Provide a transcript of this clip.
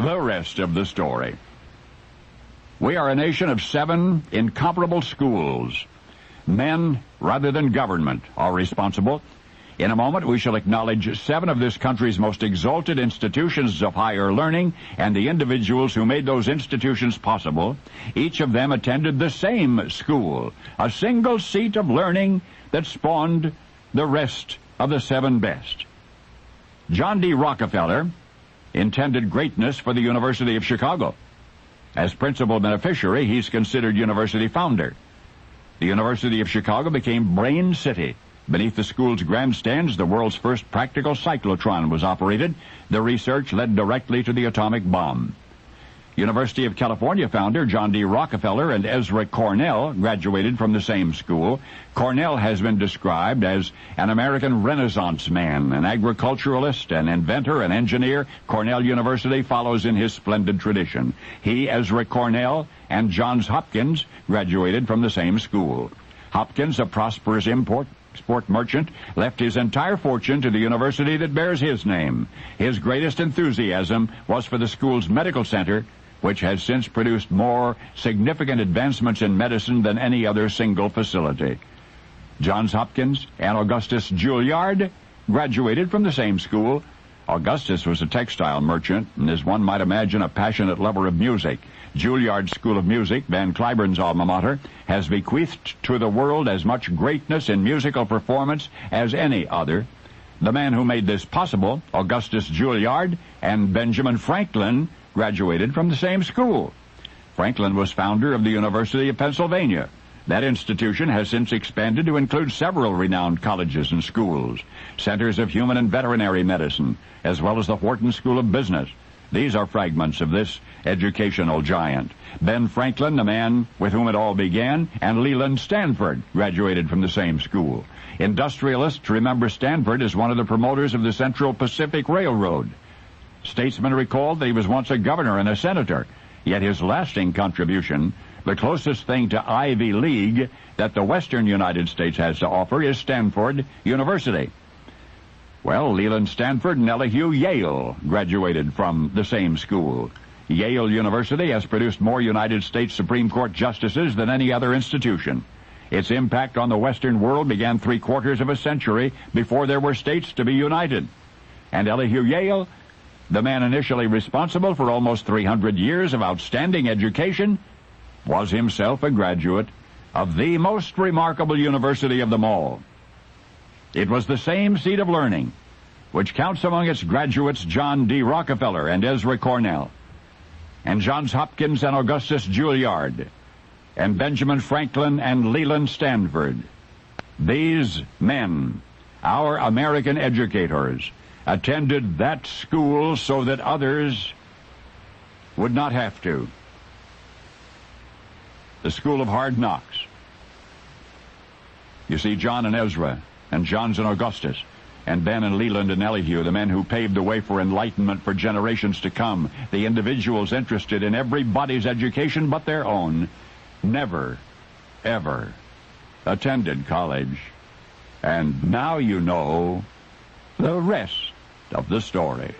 the rest of the story. We are a nation of 7 incomparable schools. Men, rather than government, are responsible. In a moment, we shall acknowledge 7 of this country's most exalted institutions of higher learning and the individuals who made those institutions possible. Each of them attended the same school, a single seat of learning that spawned the rest of the 7 best. John D. Rockefeller intended greatness for the University of Chicago. As principal beneficiary, he's considered university founder. The University of Chicago became Brain City. Beneath the school's grandstands, the world's first practical cyclotron was operated. The research led directly to the atomic bomb. University of California founder John D. Rockefeller and Ezra Cornell graduated from the same school. Cornell has been described as an American Renaissance man, an agriculturalist, an inventor, an engineer. Cornell University follows in his splendid tradition. He, Ezra Cornell, and Johns Hopkins graduated from the same school. Hopkins, a prosperous export merchant, left his entire fortune to the university that bears his name. His greatest enthusiasm was for the school's medical center, which has since produced more significant advancements in medicine than any other single facility. Johns Hopkins and Augustus Juilliard graduated from the same school. Augustus was a textile merchant and, as one might imagine, a passionate lover of music. Juilliard's School of Music, Van Cliburn's alma mater, has bequeathed to the world as much greatness in musical performance as any other. The man who made this possible, Augustus Juilliard, and Benjamin Franklin, graduated from the same school. Franklin was founder of the University of Pennsylvania. That institution has since expanded to include several renowned colleges and schools, centers of human and veterinary medicine, as well as the Wharton School of Business. These are fragments of this educational giant. Ben Franklin, the man with whom it all began, and Leland Stanford graduated from the same school. Industrialists remember Stanford as one of the promoters of the Central Pacific Railroad. Statesmen recalled that he was once a governor and a senator, yet his lasting contribution, the closest thing to Ivy League that the western United States has to offer, is Stanford University. Well, Leland Stanford and Elihu Yale graduated from the same school. Yale University has produced more United States Supreme Court justices than any other institution. Its impact on the Western world began 3/4 of a century before there were states to be united. And Elihu Yale, the man initially responsible for almost 300 years of outstanding education, was himself a graduate of the most remarkable university of them all. It was the same seat of learning which counts among its graduates John D. Rockefeller and Ezra Cornell, and Johns Hopkins and Augustus Juilliard, and Benjamin Franklin and Leland Stanford. These men, our American educators, attended that school so that others would not have to. The School of Hard Knocks. You see, John and Ezra, and Johns and Augustus, and Ben and Leland and Elihu, the men who paved the way for enlightenment for generations to come, the individuals interested in everybody's education but their own, never, ever attended college. And now you know the rest of the story.